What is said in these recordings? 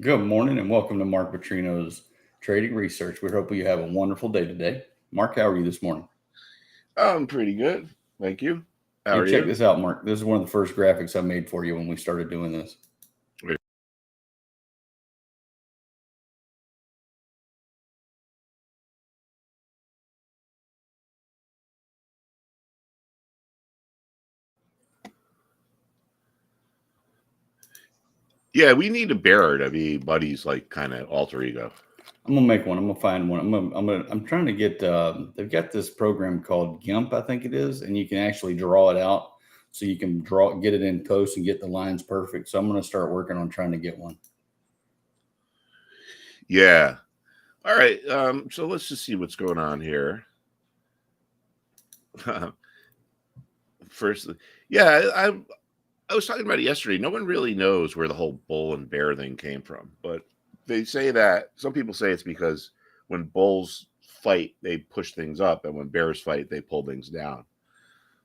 Good morning and welcome to Mark Putrino's Trading Research. We hope you have a wonderful day today. Mark, how are you this morning? I'm pretty good. Thank you. How Hey, are check you? this out, Mark. This is one of the first graphics I made for you when we started doing this. Yeah, we need a bearer to be Buddy's like kind of alter ego. I'm gonna make one. I'm gonna find one. I'm trying to get. They've got this program called GIMP, I think it is, and you can actually draw it out, so you can get it in post and get the lines perfect. So I'm gonna start working on trying to get one. Yeah. All right. So let's just see what's going on here. First, yeah, I was talking about it yesterday. No one really knows where the whole bull and bear thing came from, but they say that some people say it's because when bulls fight, they push things up, and when bears fight, they pull things down.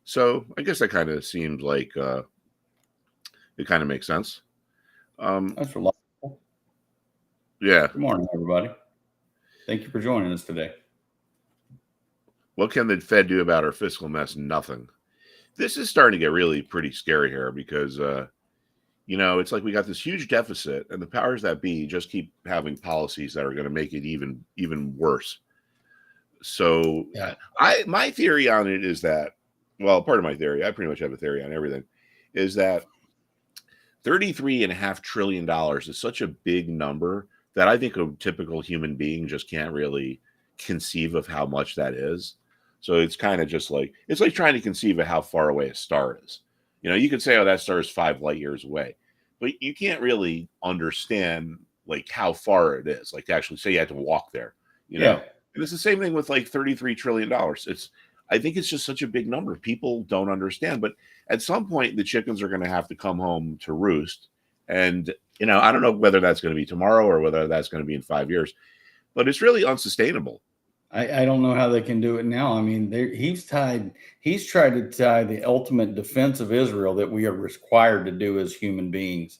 So I guess that kind of seems like it kind of makes sense. Um, That's for lot. yeah. Good morning, everybody. Thank you for joining us today. What can the Fed do about our fiscal mess? Nothing. This is starting to get really pretty scary here because, it's like we got this huge deficit, and the powers that be just keep having policies that are going to make it even worse. So, Yeah. my theory on it is that, well, part of my theory, I pretty much have a theory on everything, is that $33.5 trillion is such a big number that I think a typical human being just can't really conceive of how much that is. So it's kind of just like it's like trying to conceive of how far away a star is. You could say, "Oh, that star is 5 light years away," but you can't really understand like how far it is. Like to actually say you had to walk there. You Yeah. know, and it's the same thing with like $33 trillion. I think it's just such a big number. People don't understand, but at some point the chickens are going to have to come home to roost, and I don't know whether that's going to be tomorrow or whether that's going to be in 5 years, but it's really unsustainable. I don't know how they can do it now. I mean, he's tried to tie the ultimate defense of Israel that we are required to do as human beings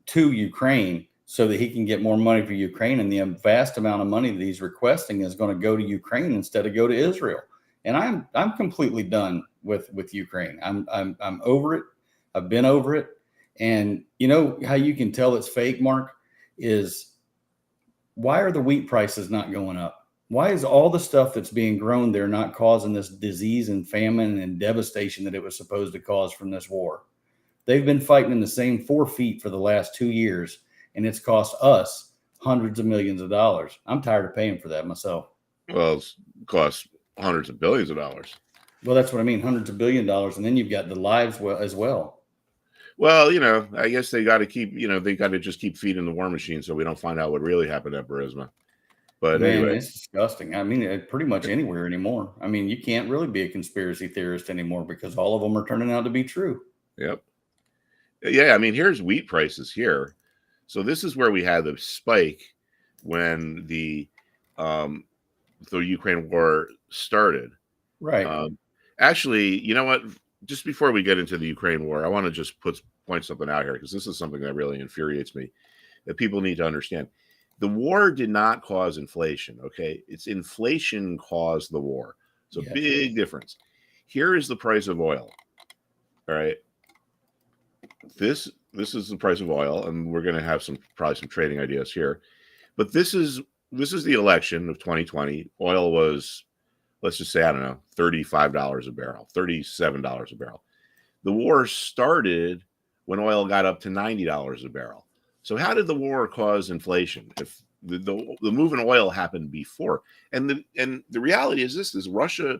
to Ukraine so that he can get more money for Ukraine. And the vast amount of money that he's requesting is going to go to Ukraine instead of go to Israel. And I'm completely done with Ukraine. I'm over it. I've been over it. And you know how you can tell it's fake, Mark, is why are the wheat prices not going up? Why is all the stuff that's being grown there not causing this disease and famine and devastation that it was supposed to cause from this war? They've been fighting in the same 4 feet for the last 2 years, and it's cost us hundreds of millions of dollars. I'm tired of paying for that myself. Well, it costs hundreds of billions of dollars. Well, that's what I mean, hundreds of billion dollars, and then you've got the lives as well. Well, I guess they got to they got to just keep feeding the war machine so we don't find out what really happened at Burisma. But Man, anyway, it's disgusting. I mean, pretty much anywhere anymore. I mean, you can't really be a conspiracy theorist anymore because all of them are turning out to be true. yep. Yeah, I mean, here's wheat prices here. So this is where we had the spike when um, the Ukraine war started. Right. Um, Actually, you know what? Just before we get into the Ukraine war, I want to just point something out here because this is something that really infuriates me that people need to understand. The war did not cause inflation. Okay, it's inflation caused the war. It's a Yes. big difference. Here is the price of oil. All right, this is the price of oil, and we're going to have probably some trading ideas here. But this is the election of 2020. Oil was, let's just say, I don't know, $35 a barrel, $37 a barrel. The war started when oil got up to $90 a barrel. So how did the war cause inflation if the move in oil happened before? And the reality is this: is Russia,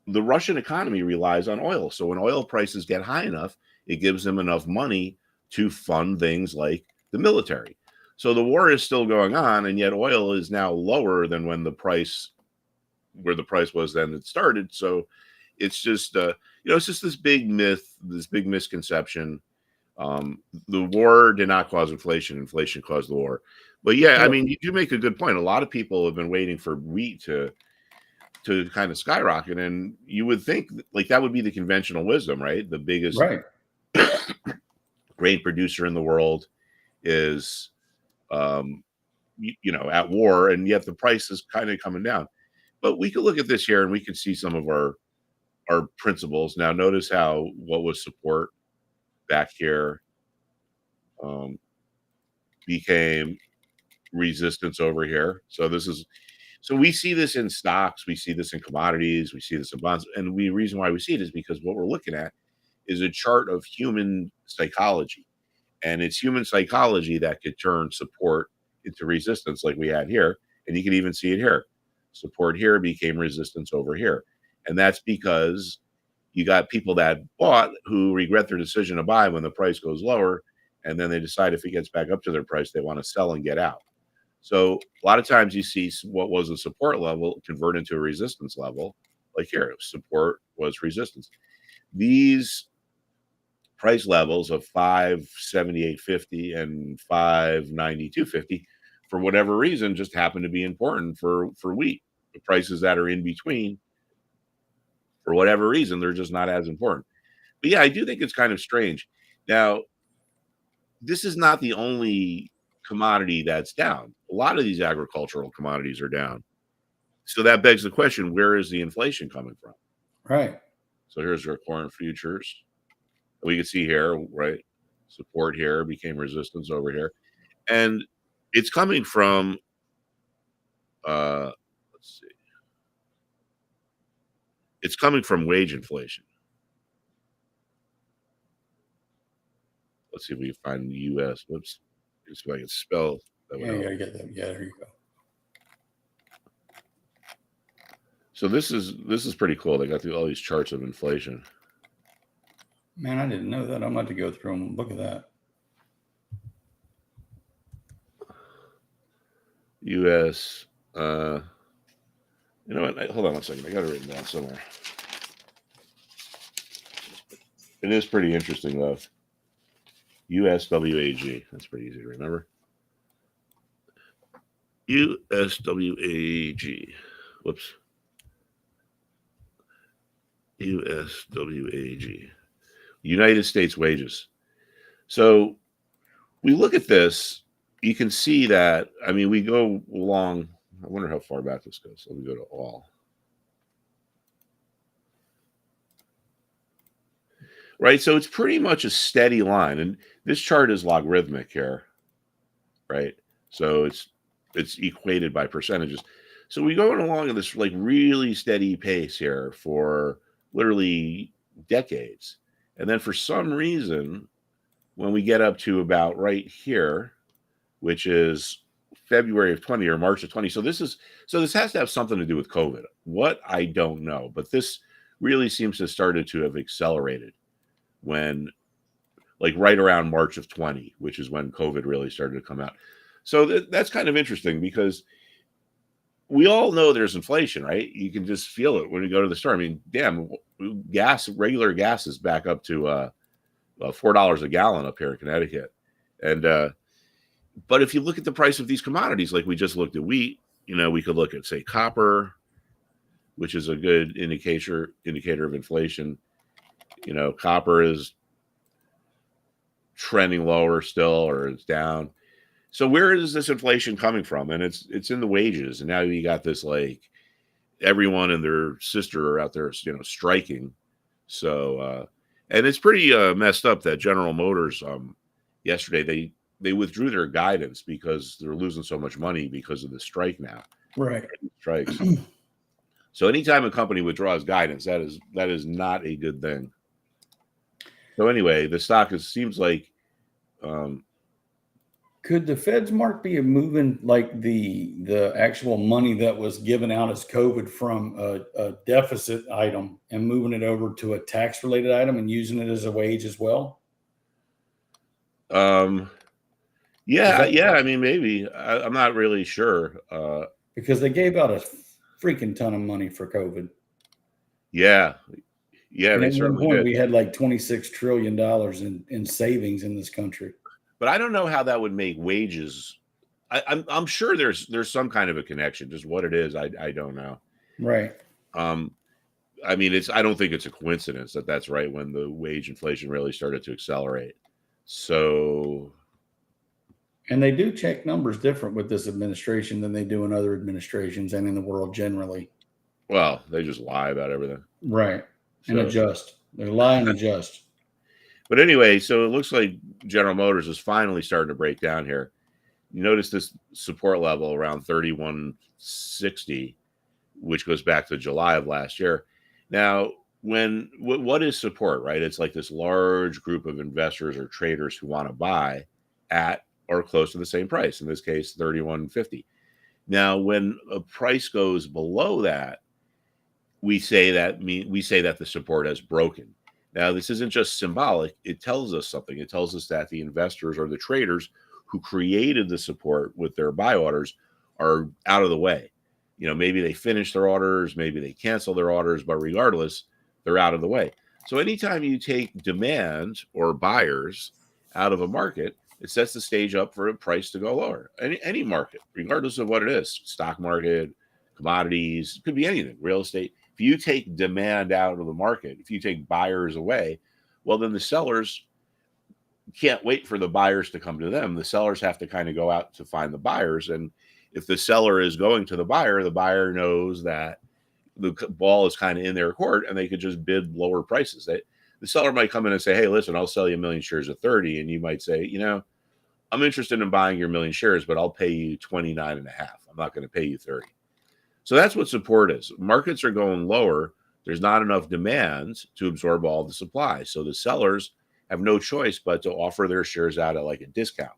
the Russian economy relies on oil. So when oil prices get high enough, it gives them enough money to fund things like the military. So the war is still going on, and yet oil is now lower than when the price where the price was then it started. So it's just it's just this big myth, this big misconception. The war did not cause inflation; inflation caused the war. But yeah, I Well, mean, you do make a good point. A lot of people have been waiting for wheat to kind of skyrocket, and you would think like that would be the conventional wisdom, right? The biggest right. grain producer in the world is at war, and yet the price is kind of coming down. But we could look at this here, and we can see some of our principles. Now, notice how what was support back here became resistance over here. So we see this in stocks, we see this in commodities, we see this in bonds, and the reason why we see it is because what we're looking at is a chart of human psychology, and it's human psychology that could turn support into resistance, like we had here, and you can even see it here. Support here became resistance over here, and that's because you got people that bought who regret their decision to buy when the price goes lower, and then they decide if it gets back up to their price, they want to sell and get out. So a lot of times you see what was a support level convert into a resistance level, like here, support was resistance. These price levels of 578.50 and 592.50, for whatever reason, just happen to be important for wheat. The prices that are in between, for whatever reason, they're just not as important. But yeah, I do think it's kind of strange. Now, this is not the only commodity that's down. A lot of these agricultural commodities are down. So that begs the question, where is the inflation coming from? Right. So here's our corn futures. We can see here, right? Support here became resistance over here. And it's coming from, let's see. It's coming from wage inflation. Let's see if we can find the U.S. Whoops. See if I can spell that. Yeah, you gotta get that. Yeah, there you go. So this is pretty cool. They got all these charts of inflation. Man, I didn't know that. I'm about to go through them and look at that. U.S. You know what? Hold on one second. I got it written down somewhere. It is pretty interesting, though. USWAG. That's pretty easy to remember. USWAG. Whoops. USWAG. United States wages. So we look at this, you can see that, I mean, we go along, I wonder how far back this goes. Let me go to all. Right, so it's pretty much a steady line, and this chart is logarithmic here, right? So it's equated by percentages. So we go along at this like really steady pace here for literally decades. And then for some reason, when we get up to about right here, which is February of 20 or March of 20. So this has to have something to do with COVID. What? I don't know. But this really seems to have started to have accelerated when, like right around March of 20, which is when COVID really started to come out. So that's kind of interesting because we all know there's inflation, right? You can just feel it when you go to the store. I mean, damn, regular gas is back up to $4 a gallon up here in Connecticut. And but if you look at the price of these commodities, like we just looked at wheat, we could look at, say, copper, which is a good indicator of inflation. Copper is trending lower still, or it's down. So where is this inflation coming from? And it's in the wages. And now you got this, like, everyone and their sister are out there, striking. So and it's pretty messed up that General Motors yesterday they withdrew their guidance because they're losing so much money because of the strike now. Right. Strikes. So anytime a company withdraws guidance, that is not a good thing. So anyway, the stock seems like could the Fed's mark be moving like the actual money that was given out as COVID from a deficit item and moving it over to a tax related item and using it as a wage as well? Yeah. I mean, maybe. I'm not really sure. Because they gave out a freaking ton of money for COVID. Yeah. Yeah, And they at one certainly point did. we had like $26 trillion in savings in this country. But I don't know how that would make wages. I'm sure there's some kind of a connection. Just what it is, I don't know. Right. I mean, I don't think it's a coincidence that that's right when the wage inflation really started to accelerate. So And they do check numbers different with this administration than they do in other administrations and in the world generally. Well, they just lie about everything. Right. And So, adjust. They lie and adjust. but anyway, so it looks like General Motors is finally starting to break down here. You notice this support level around 3160, which goes back to July of last year. Now, what is support, right? It's like this large group of investors or traders who want to buy at or close to the same price. In this case, 3150. Now, when a price goes below that, we say that the support has broken. Now, this isn't just symbolic. It tells us something. It tells us that the investors or the traders who created the support with their buy orders are out of the way. Maybe they finish their orders, maybe they cancel their orders, but regardless, they're out of the way. So anytime you take demand or buyers out of a market, it sets the stage up for a price to go lower. Any market, regardless of what it is, stock market, commodities, it could be anything, real estate. If you take demand out of the market, if you take buyers away, well, then the sellers can't wait for the buyers to come to them. The sellers have to kind of go out to find the buyers. And if the seller is going to the buyer knows that the ball is kind of in their court and they could just bid lower prices. The seller might come in and say, hey, listen, I'll sell you 1 million shares at 30. And you might say, I'm interested in buying your 1 million shares, but I'll pay you 29.5. I'm not going to pay you 30. So that's what support is. Markets are going lower. There's not enough demand to absorb all the supply. So the sellers have no choice but to offer their shares out at like a discount.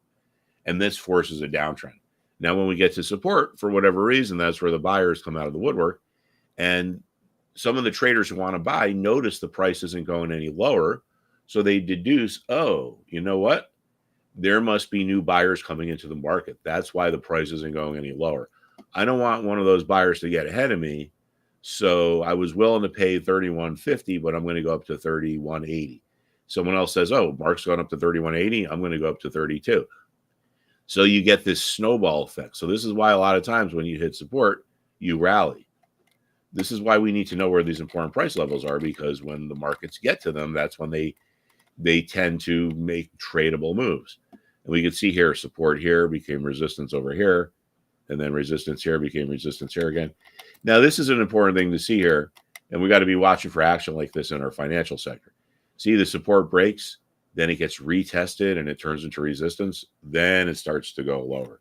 And this forces a downtrend. Now, when we get to support, for whatever reason, that's where the buyers come out of the woodwork. And some of the traders who want to buy notice the price isn't going any lower. So they deduce, oh, you know what? There must be new buyers coming into the market. That's why the price isn't going any lower. I don't want one of those buyers to get ahead of me. So I was willing to pay 31.50, but I'm going to go up to 31.80. Someone else says, oh, Mark's gone up to 31.80. I'm going to go up to 32. So you get this snowball effect. So this is why a lot of times when you hit support, you rally. This is why we need to know where these important price levels are, because when the markets get to them, that's when they tend to make tradable moves. And we can see here, support here became resistance over here, and then resistance here became resistance here again. Now, this is an important thing to see here, and we got to be watching for action like this in our financial sector. See, the support breaks, then it gets retested, and it turns into resistance. Then it starts to go lower.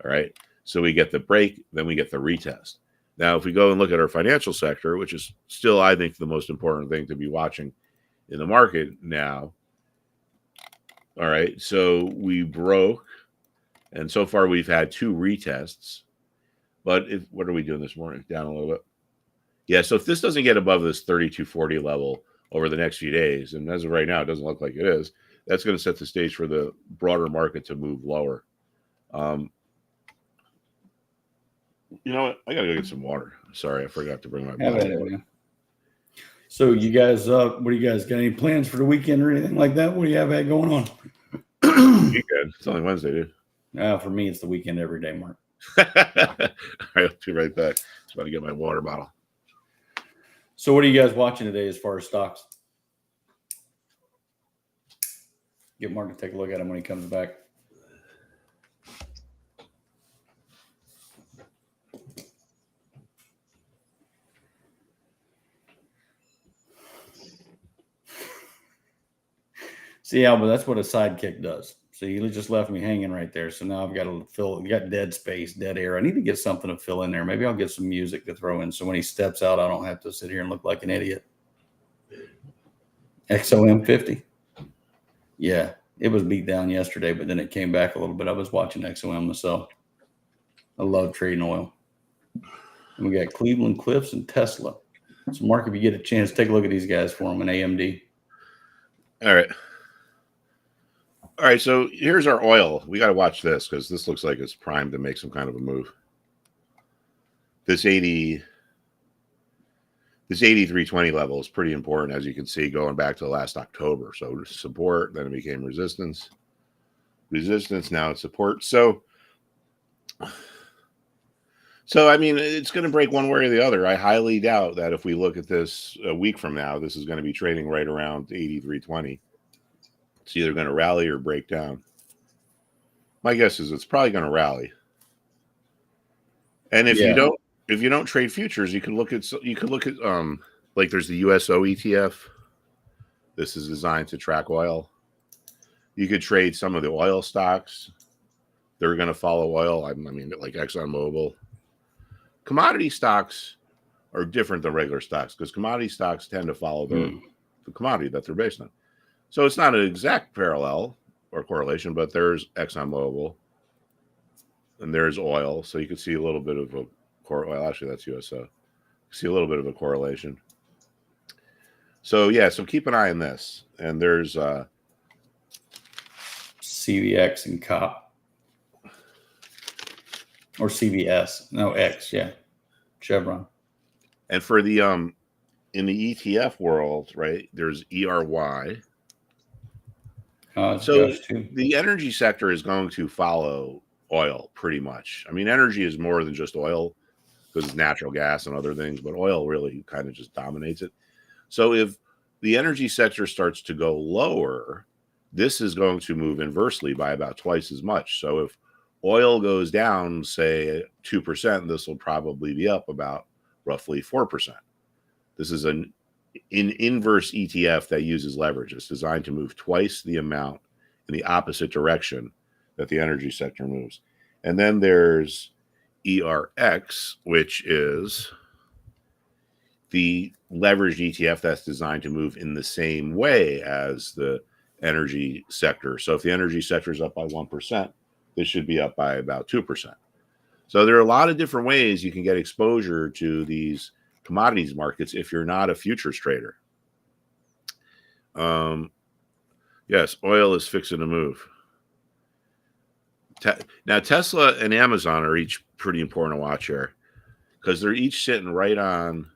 All right. So we get the break, then we get the retest. Now, if we go and look at our financial sector, which is still, I think, the most important thing to be watching in the market now. All right. So we broke, and so far we've had 2 retests. But what are we doing this morning? Down a little bit. Yeah. So if this doesn't get above this 32.40 level over the next few days, and as of right now, it doesn't look like it is, that's going to set the stage for the broader market to move lower. You know what? I got to go get some water. Sorry, I forgot to bring my bottle of water. So you guys, what do you guys got? Any plans for the weekend or anything like that? What do you have going on? Weekend. It's only Wednesday, dude. For me, it's the weekend every day, Mark. All right, I'll be right back. Just about to get my water bottle. So what are you guys watching today as far as stocks? Get Mark to take a look at him when he comes back. See, Alba, that's what a sidekick does. So you just left me hanging right there. So now I've got to got dead space, dead air. I need to get something to fill in there. Maybe I'll get some music to throw in. So when he steps out, I don't have to sit here and look like an idiot. XOM 50. Yeah, it was beat down yesterday, but then it came back a little bit. I was watching XOM myself. I love trading oil. And we got Cleveland Cliffs and Tesla. So Mark, if you get a chance, take a look at these guys for them in AMD. All right, so here's our oil. We got to watch this because this looks like it's primed to make some kind of a move. This 83.20 level is pretty important, as you can see, going back to last October. So support, then it became resistance. Resistance, now it's support. So I mean, it's going to break one way or the other. I highly doubt that if we look at this a week from now, this is going to be trading right around 83.20. It's either going to rally or break down. My guess is it's probably going to rally. And if Yeah. you don't trade futures, you could look at like there's the USO ETF. This is designed to track oil. You could trade some of the oil stocks. They're going to follow oil. I mean, like ExxonMobil. Commodity stocks are different than regular stocks because commodity stocks tend to follow the commodity that they're based on. So it's not an exact parallel or correlation, but there's ExxonMobil and there's oil. So you can see a little bit of a well, actually that's USO. See a little bit of a correlation. So yeah, so keep an eye on this. And there's CVX and COP or CVS. No, X. Yeah. Chevron. and for the in the ETF world, right? There's ERY. So the energy sector is going to follow oil pretty much. I mean, energy is more than just oil because it's natural gas and other things, but oil really kind of just dominates it. So if the energy sector starts to go lower, this is going to move inversely by about twice as much. So if oil goes down, say 2%, this will probably be up about roughly 4%. This is an inverse ETF that uses leverage. It's designed to move twice the amount in the opposite direction that the energy sector moves. And then there's ERX, which is the leveraged ETF that's designed to move in the same way as the energy sector. So if the energy sector is up by 1%, this should be up by about 2%. So there are a lot of different ways you can get exposure to these commodities markets if you're not a futures trader. Yes, oil is fixing to move. Now, Tesla and Amazon are each pretty important to watch here because they're each sitting right on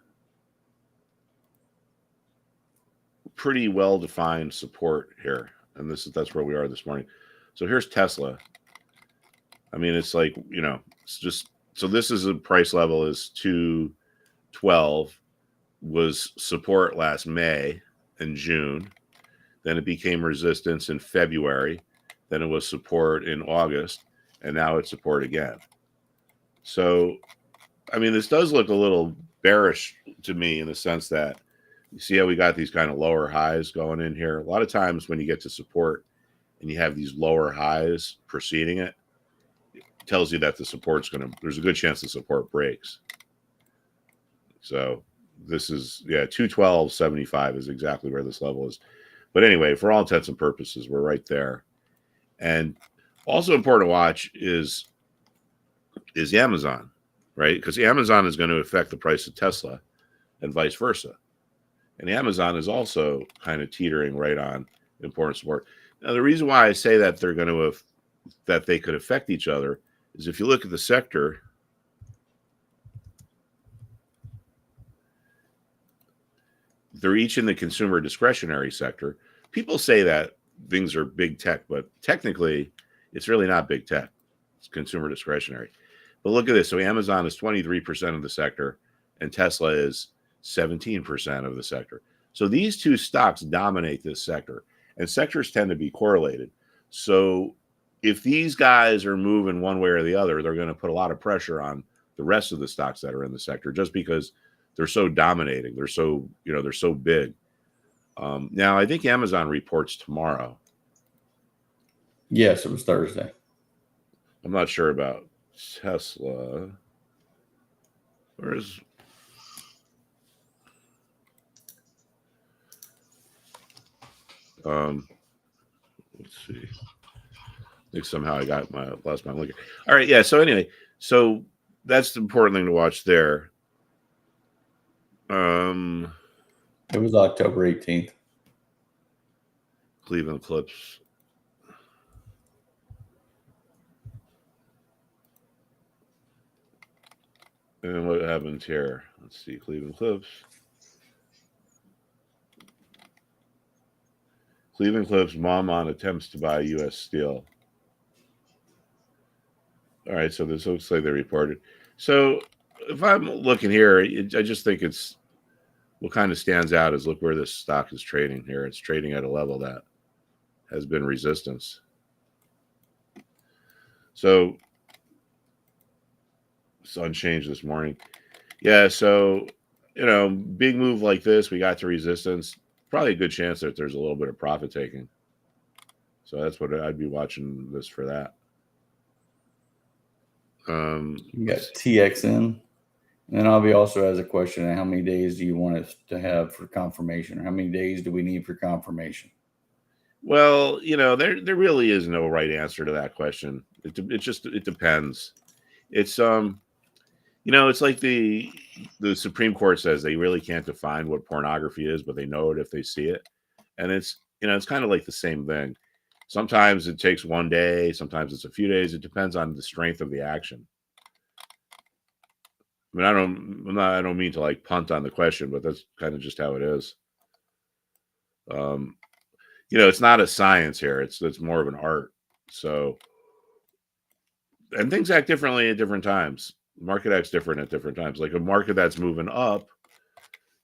pretty well-defined support here. And that's where we are this morning. So here's Tesla. I mean, it's like, it's just, so this is a price level is 212, was support last May and June. Then it became resistance in February. Then it was support in August. And now it's support again. So, I mean, this does look a little bearish to me in the sense that you see how we got these kind of lower highs going in here. A lot of times when you get to support and you have these lower highs preceding it, it tells you that the support's there's a good chance the support breaks. So this is, 212.75 is exactly where this level is. But anyway, for all intents and purposes, we're right there. And also important to watch is Amazon, right? Because Amazon is going to affect the price of Tesla and vice versa. And Amazon is also kind of teetering right on important support. Now, the reason why I say that they're going to that they could affect each other is if you look at the sector, they're each in the consumer discretionary sector. People say that things are big tech, but technically it's really not big tech. It's consumer discretionary. But look at this. So Amazon is 23% of the sector and Tesla is 17% of the sector. So these two stocks dominate this sector, and sectors tend to be correlated. So if these guys are moving one way or the other, they're going to put a lot of pressure on the rest of the stocks that are in the sector just because they're so dominating. They're so, they're so big. Now, I think Amazon reports tomorrow. Yes, it was Thursday. I'm not sure about Tesla. Let's see. I think somehow I lost my link. All right, yeah. So anyway, so that's the important thing to watch there. It was October 18th. Cleveland Clips. And what happens here? Let's see, Cleveland Clips. Cleveland Clips, Maumon attempts to buy U.S. steel. All right, so this looks like they reported. So if I'm looking here, I just think it's what kind of stands out is look where this stock is trading here. It's trading at a level that has been resistance. So it's unchanged this morning. Yeah, so big move like this, we got to resistance. Probably a good chance that there's a little bit of profit taking. So that's what I'd be watching this for that. You got TXN. And then Avi also has a question: how many days do you want us to have for confirmation, or how many days do we need for confirmation? Well, there really is no right answer to that question. It depends. It's it's like the Supreme Court says they really can't define what pornography is, but they know it if they see it. And it's kind of like the same thing. Sometimes it takes one day, sometimes it's a few days. It depends on the strength of the action. I mean, I don't mean to like punt on the question, but that's kind of just how it is. It's not a science here. It's more of an art. So, and things act differently at different times. The market acts different at different times. Like a market that's moving up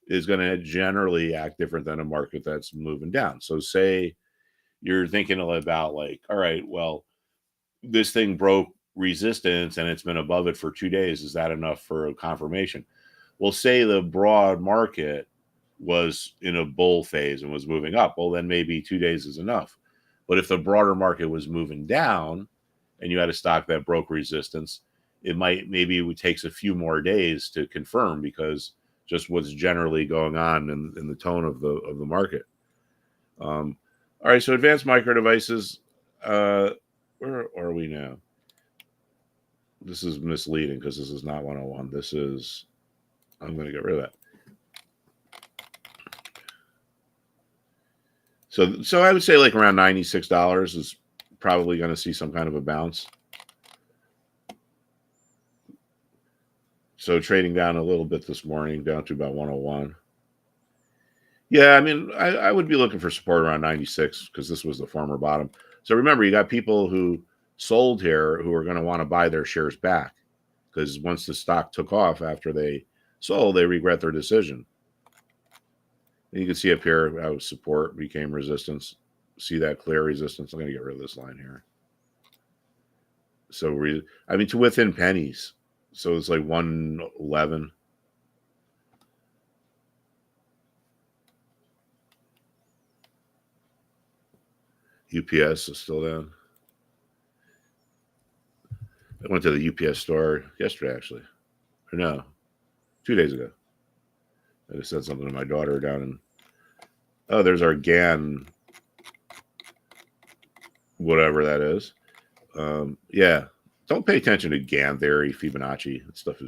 is going to generally act different than a market that's moving down. So, say you're thinking about like, all right, well, this thing broke resistance and it's been above it for 2 days. Is that enough for a confirmation? Well, say the broad market was in a bull phase and was moving up. Well, then maybe 2 days is enough. But if the broader market was moving down and you had a stock that broke resistance, maybe it takes a few more days to confirm, because just what's generally going on in the tone of the market. All right, so advanced micro devices. Where are we now? This is misleading because this is not 101. This is, I'm going to get rid of that. So I would say like around $96 is probably going to see some kind of a bounce. So trading down a little bit this morning, down to about 101. Yeah, I mean, I would be looking for support around 96 because this was the former bottom. So remember, you got people who sold here who are going to want to buy their shares back, because once the stock took off after they sold, they regret their decision. And you can see up here how support became resistance. See that clear resistance? I'm going to get rid of this line here. So to within pennies. So it's like 111. UPS is still down. I went to the UPS store yesterday, actually. Or no, 2 days ago. I just said something to my daughter down in, oh, there's our GAN, whatever that is. Yeah, don't pay attention to GAN theory, Fibonacci. That stuff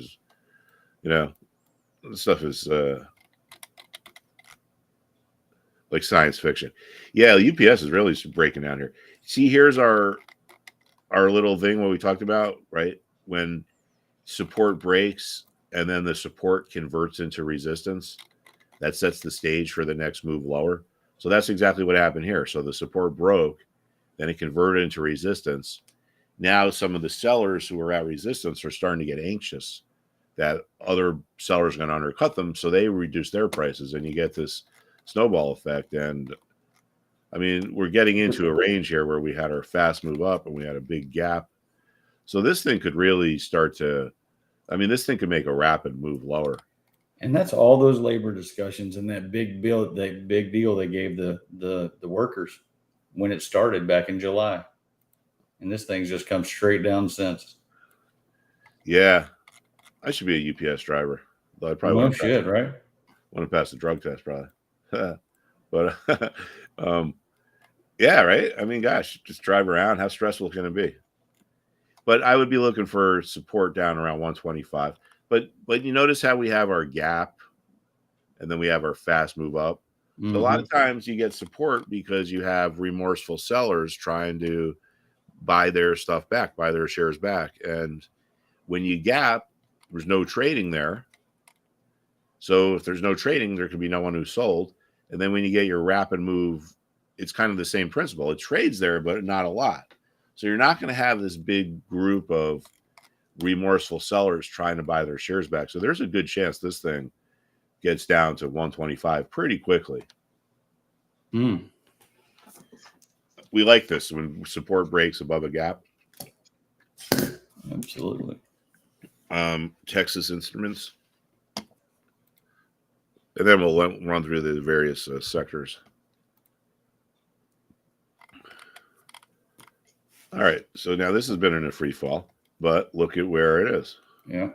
is, like science fiction. Yeah, UPS is really breaking down here. See, here's our little thing what we talked about, right? When support breaks and then the support converts into resistance, that sets the stage for the next move lower. So that's exactly what happened here. So the support broke, then it converted into resistance. Now some of the sellers who are at resistance are starting to get anxious that other sellers are going to undercut them, so they reduce their prices, and you get this snowball effect. And I mean, we're getting into a range here where we had our fast move up and we had a big gap. So this thing could really start to, this thing could make a rapid move lower. And that's all those labor discussions and that big deal they gave the workers when it started back in July. And this thing's just come straight down since. Yeah. I should be a UPS driver. Though I probably no shit, right? Want to pass the drug test, probably. But yeah, right. I mean, gosh, just drive around. How stressful can it be? But I would be looking for support down around 125. But you notice how we have our gap, and then we have our fast move up. So a lot of times you get support because you have remorseful sellers trying to buy their stuff back, buy their shares back. And when you gap, there's no trading there. So if there's no trading, there could be no one who sold. And then when you get your rapid move, it's kind of the same principle. It trades there, but not a lot. So you're not going to have this big group of remorseful sellers trying to buy their shares back. So there's a good chance this thing gets down to 125 pretty quickly. We like this when support breaks above a gap. Absolutely. Texas Instruments. And then we'll run through the various sectors. All right. So now this has been in a free fall, but look at where it is. Yeah.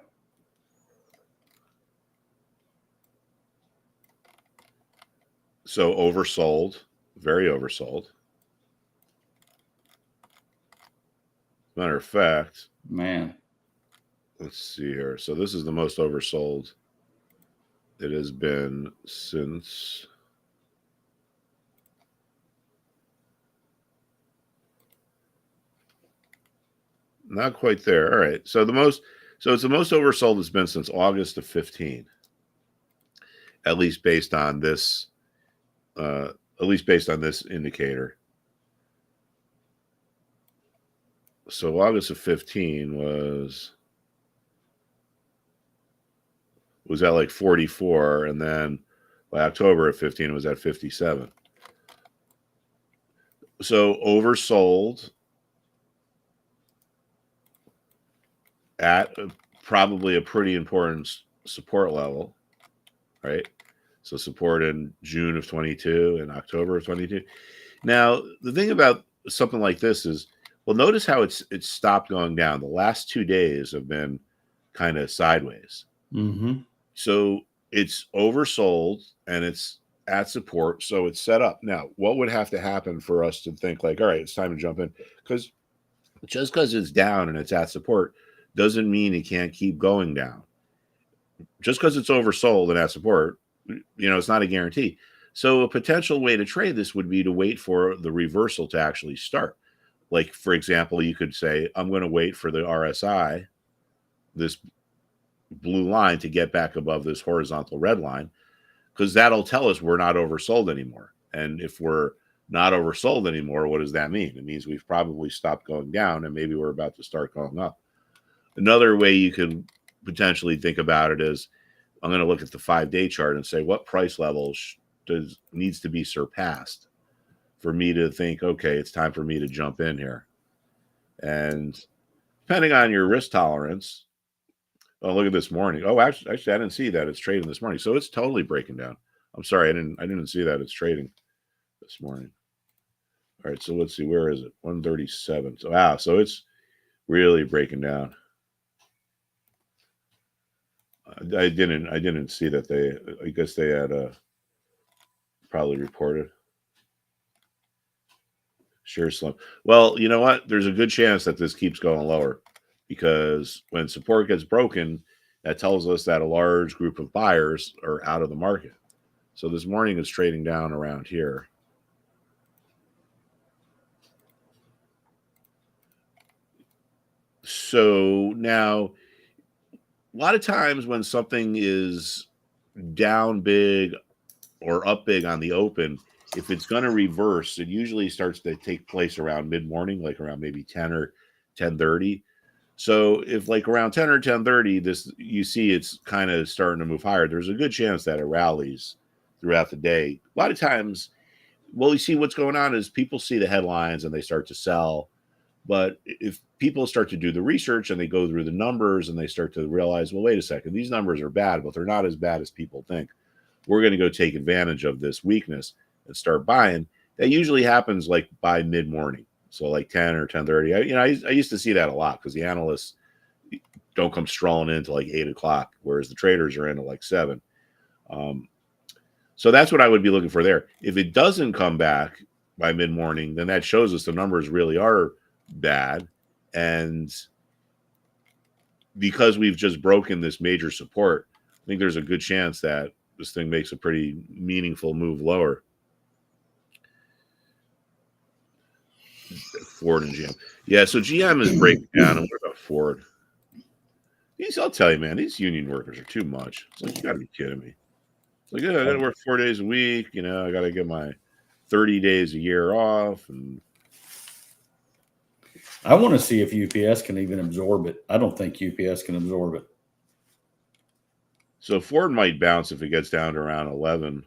So oversold, very oversold. Matter of fact, Man. let's see here. So this is the most oversold it has been since not quite there. All right. So it's the most oversold it's been since August of 15. At least based on this indicator. So August of 15 was at like 44, and then by October of 15 it was at 57. So oversold at probably a pretty important support level, right? So support in June of 22 and October of 22. Now, the thing about something like this is, well, notice how it's stopped going down. The last 2 days have been kind of sideways. Mm-hmm. So it's oversold and it's at support. So it's set up. Now, what would have to happen for us to think like, all right, it's time to jump in? Because just because it's down and it's at support doesn't mean it can't keep going down. Just because it's oversold and at support, it's not a guarantee. So a potential way to trade this would be to wait for the reversal to actually start. Like, for example, you could say, I'm going to wait for the RSI, this blue line, to get back above this horizontal red line, because that'll tell us we're not oversold anymore. And if we're not oversold anymore, what does that mean? It means we've probably stopped going down and maybe we're about to start going up. Another way you could potentially think about it is, I'm going to look at the 5-day chart and say, what price level needs to be surpassed for me to think, okay, it's time for me to jump in here. And depending on your risk tolerance, look at this morning. Oh, actually, I didn't see that it's trading this morning. So it's totally breaking down. I'm sorry, I didn't see that it's trading this morning. All right, so let's see, where is it? 137. So it's really breaking down. I didn't see that I guess they had probably reported share slump. Well, you know what? There's a good chance that this keeps going lower, because when support gets broken, that tells us that a large group of buyers are out of the market. So this morning is trading down around here. So now, a lot of times when something is down big or up big on the open, if it's going to reverse, it usually starts to take place around mid-morning, like around maybe 10 or 10:30. So if like around 10 or 10:30, you see it's kind of starting to move higher, there's a good chance that it rallies throughout the day. A lot of times, well, you see what's going on is people see the headlines and they start to sell. But if people start to do the research and they go through the numbers and they start to realize, well, wait a second, these numbers are bad, but they're not as bad as people think. We're going to go take advantage of this weakness and start buying. That usually happens like by mid-morning. So like 10 or 10:30. I used to see that a lot because the analysts don't come strolling in until like 8 o'clock, whereas the traders are in at like 7. So that's what I would be looking for there. If it doesn't come back by mid-morning, then that shows us the numbers really are bad. And because we've just broken this major support, I think there's a good chance that this thing makes a pretty meaningful move lower. Ford and GM. Yeah, so GM is breaking down. And what about Ford? I'll tell you, man, these union workers are too much. It's like, you got to be kidding me. It's like, yeah, I got to work 4 days a week. I got to get my 30 days a year off. And I want to see if UPS can even absorb it. I don't think UPS can absorb it. So Ford might bounce if it gets down to around 11.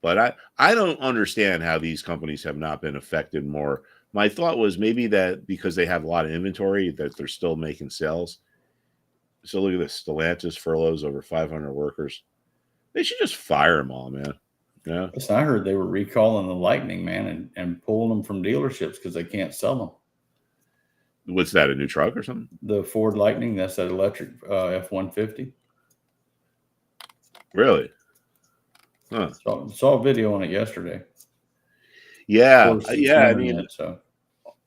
But I don't understand how these companies have not been affected more. My thought was maybe that because they have a lot of inventory that they're still making sales. So look at this. Stellantis furloughs over 500 workers. They should just fire them all, man. Yeah. Listen, I heard they were recalling the Lightning, man, and pulling them from dealerships because they can't sell them. What's that? A new truck or something? The Ford Lightning, that's that electric F-150. Really? Huh. Saw a video on it yesterday. Yeah. Of course, it's Yeah. I winter mean, yet, so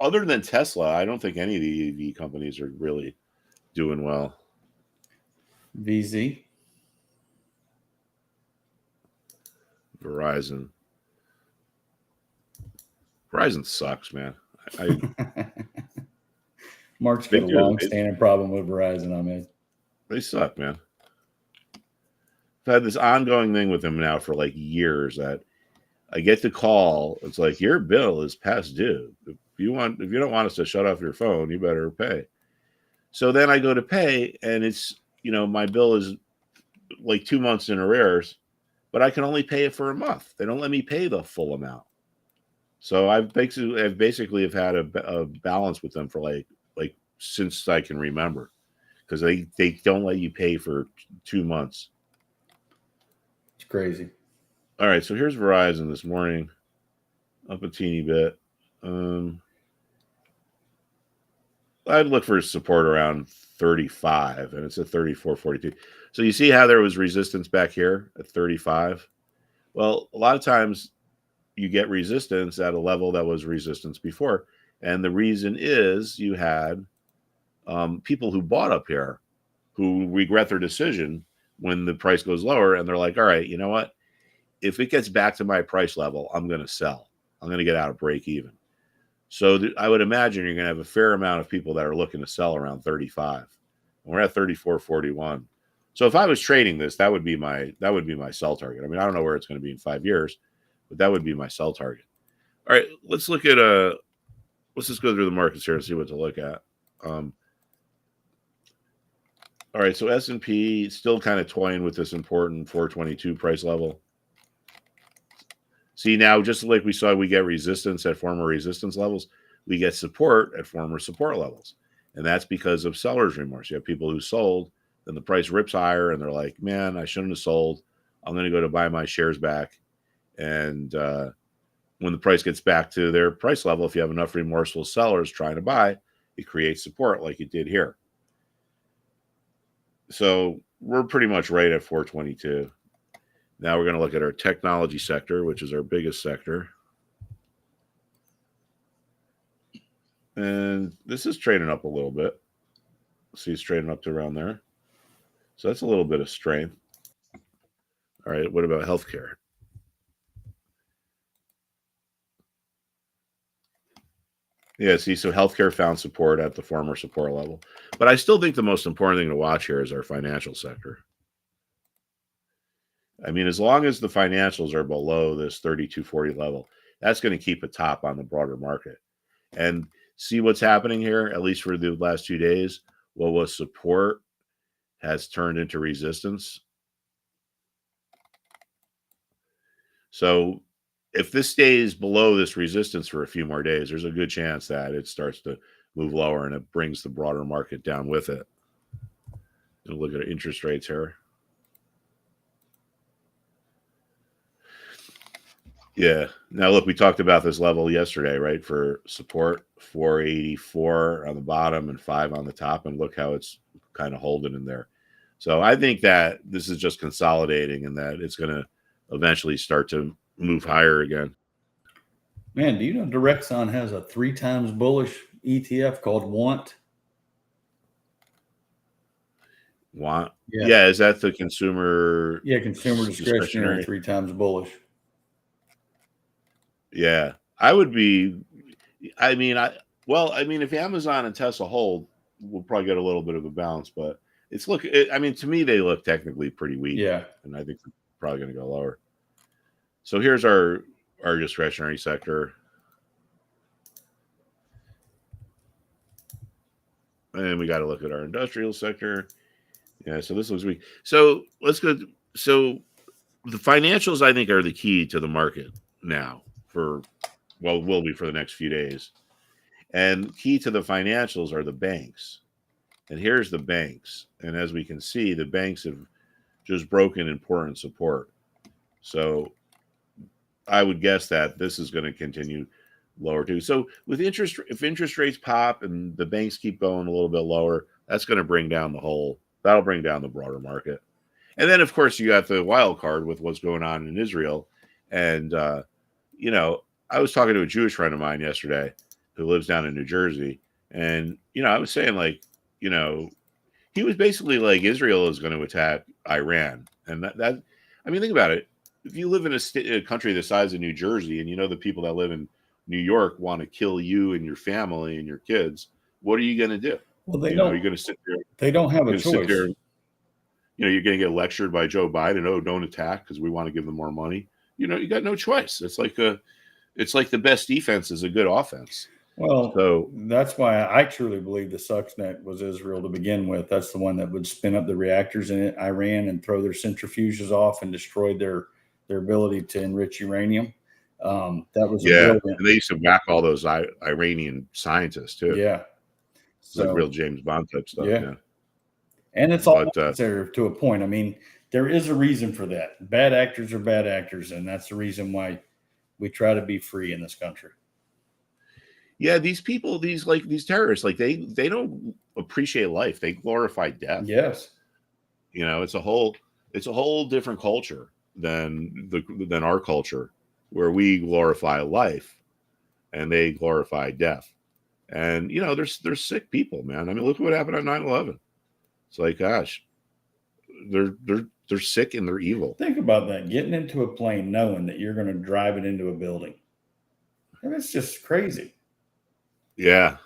other than Tesla, I don't think any of the EV companies are really doing well. VZ. Verizon sucks, man. Mark's They got a do. long-standing problem with Verizon. I mean, They suck, man. I've had this ongoing thing with them now for like years that I get the call. It's like your bill is past due. If you don't want us to shut off your phone, you better pay. So then I go to pay, and it's my bill is like 2 months in arrears, but I can only pay it for a month. They don't let me pay the full amount. So I've basically have had a balance with them for like since I can remember, because they don't let you pay for 2 months. it's crazy. All right, so here's Verizon this morning, up a teeny bit. I'd look for support around 35, and it's at 34.42. So you see how there was resistance back here at 35? Well, a lot of times you get resistance at a level that was resistance before. And the reason is you had people who bought up here who regret their decision when the price goes lower. And they're like, all right, you know what? If it gets back to my price level, I'm going to sell. I'm going to get out of break even. So I would imagine you're going to have a fair amount of people that are looking to sell around 35. And we're at 34.41. So if I was trading this, that would be my sell target. I mean, I don't know where it's going to be in 5 years, but that would be my sell target. All right, let's look at let's just go through the markets here and see what to look at. All right, so S&P still kind of toying with this important 422 price level. See, now, just like we saw, we get resistance at former resistance levels, we get support at former support levels. And that's because of seller's remorse. You have people who sold, then the price rips higher, and they're like, man, I shouldn't have sold. I'm going to go to buy my shares back. And when the price gets back to their price level, if you have enough remorseful sellers trying to buy, it creates support like it did here. So we're pretty much right at 422. Now we're going to look at our technology sector, which is our biggest sector. And this is trading up a little bit. See, it's trading up to around there. So that's a little bit of strength. All right, what about healthcare? Yeah, see, so healthcare found support at the former support level. But I still think the most important thing to watch here is our financial sector. I mean, as long as the financials are below this 3240 level, that's going to keep a top on the broader market. And see what's happening here, at least for the last 2 days. What was support has turned into resistance. So if this stays below this resistance for a few more days, there's a good chance that it starts to move lower and it brings the broader market down with it. And look at interest rates here. Yeah. Now, look, we talked about this level yesterday, right? For support, 484 on the bottom and 5 on the top. And look how it's kind of holding in there. So I think that this is just consolidating and that it's going to eventually start to move higher again. Man, do you know Direxon has a 3 times bullish ETF called Want? Want? Yeah. Is that the consumer? Yeah, consumer discretionary 3 times bullish. Yeah, I would be. I mean, if Amazon and Tesla hold, we'll probably get a little bit of a bounce. But to me, they look technically pretty weak. Yeah, and I think they're probably going to go lower. So here's our discretionary sector, and we got to look at our industrial sector. Yeah, so this looks weak. So let's go. So the financials, I think, are the key to the market now for, well, will be for the next few days. And key to the financials are the banks. And here's the banks. And as we can see, the banks have just broken important support. So I would guess that this is going to continue lower too. So with interest, if interest rates pop and the banks keep going a little bit lower, that's going to bring down that'll bring down the broader market. And then, of course, you got the wild card with what's going on in Israel. And, I was talking to a Jewish friend of mine yesterday who lives down in New Jersey. And, I was saying, like, he was basically like, Israel is going to attack Iran. And I mean, think about it. If you live in a country the size of New Jersey and the people that live in New York want to kill you and your family and your kids, what are you going to do? Well, they You're don't. going to sit there. They don't have You're a going to sit choice. there. You're going to get lectured by Joe Biden. Oh, don't attack because we want to give them more money. You got no choice. It's like the best defense is a good offense. Well, So that's why I truly believe the Stuxnet was Israel to begin with. That's the one that would spin up the reactors in Iran and throw their centrifuges off and destroy their ability to enrich uranium. That was a yeah, brilliant. and they used to back all those Iranian scientists too. Yeah. It's like So real James Bond type stuff. yeah. Yeah. And it's all But necessary to a point. I mean, there is a reason for that. Bad actors are bad actors, and that's the reason why we try to be free in this country. yeah, these people, these terrorists, like they don't appreciate life. They glorify death. Yes. It's a whole different culture than our culture, where we glorify life and they glorify death. And they're sick people, man. I mean, look what happened on 9/11. It's like, gosh, they're sick and they're evil. Think about that. Getting into a plane knowing that you're going to drive it into a building. And it's just crazy. Yeah.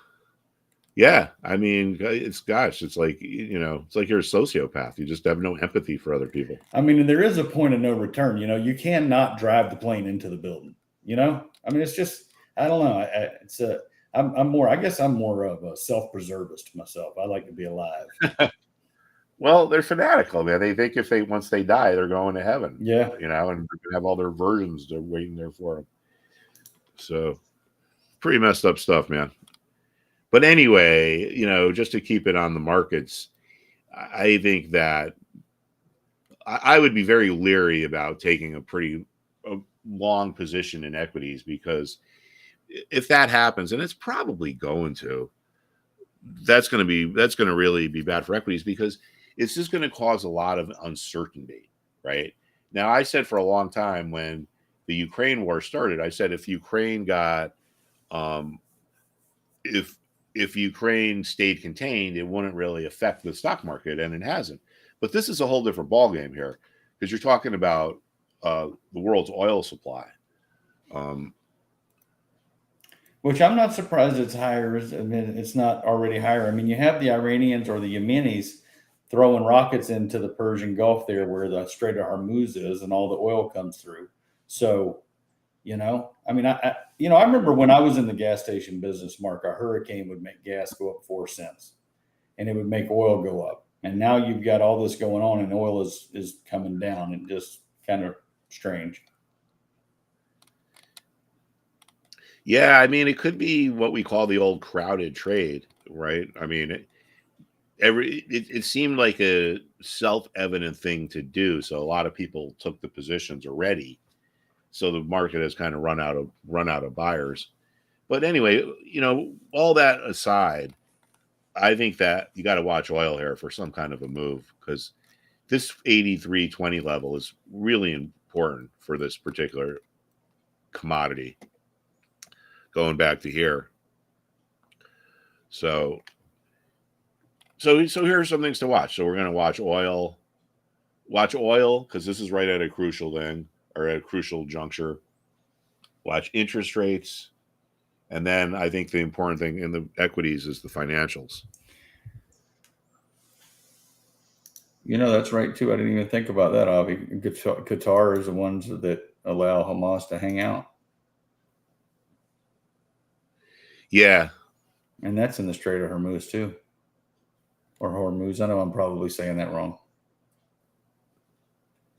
Yeah. I mean, it's like, it's like you're a sociopath. You just have no empathy for other people. I mean, and there is a point of no return. You cannot drive the plane into the building. I mean, it's just, I don't know. I guess I'm more of a self-preservist myself. I like to be alive. Well, they're fanatical, man. They think once they die, they're going to heaven. Yeah. And they're going to have all their versions they're waiting there for them. So pretty messed up stuff, man. But anyway, just to keep it on the markets, I think that I would be very leery about taking a long position in equities, because if that happens, and it's probably going to, that's going to really be bad for equities, because it's just going to cause a lot of uncertainty, right? Now, I said for a long time when the Ukraine war started, I said if Ukraine got, if Ukraine stayed contained, it wouldn't really affect the stock market, and it hasn't. But this is a whole different ballgame here, because you're talking about the world's oil supply. Which I'm not surprised it's higher. I mean, it's not already higher. I mean, you have the Iranians or the Yemenis throwing rockets into the Persian Gulf there where the Strait of Hormuz is and all the oil comes through. So, I mean, I remember when I was in the gas station business, Mark, a hurricane would make gas go up 4 cents and it would make oil go up. And now you've got all this going on and oil is coming down, and just kind of strange. Yeah, I mean, it could be what we call the old crowded trade, right? I mean, it seemed like a self-evident thing to do, so a lot of people took the positions already. So the market has kind of run out of buyers. But anyway, all that aside, I think that you got to watch oil here for some kind of a move, because this 83.20 level is really important for this particular commodity. Going back to here. So here are some things to watch. So we're going to watch oil, because this is right at a crucial thing, or at a crucial juncture. Watch interest rates. And then I think the important thing in the equities is the financials. That's right too. I didn't even think about that, Avi. Qatar is the ones that allow Hamas to hang out. Yeah. And that's in the Strait of Hormuz too. Or Hormuz. I know I'm probably saying that wrong.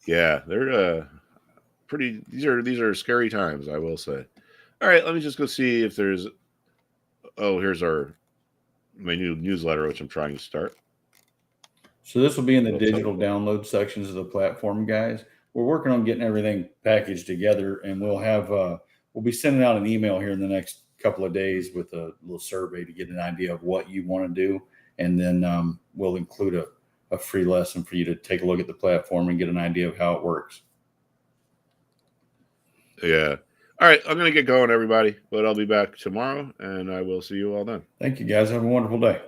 Yeah, they're pretty. These are scary times, I will say. All right, let me just go see if there's. Oh, here's my new newsletter, which I'm trying to start. So this will be in the It'll tell digital you. download sections of the platform, guys. We're working on getting everything packaged together, and we'll be sending out an email here in the next couple of days with a little survey to get an idea of what you want to do, and then we'll include a free lesson for you to take a look at the platform and get an idea of how it works. Yeah. All right, I'm gonna get going, everybody, but I'll be back tomorrow, and I will see you all then. Thank you, guys. Have a wonderful day.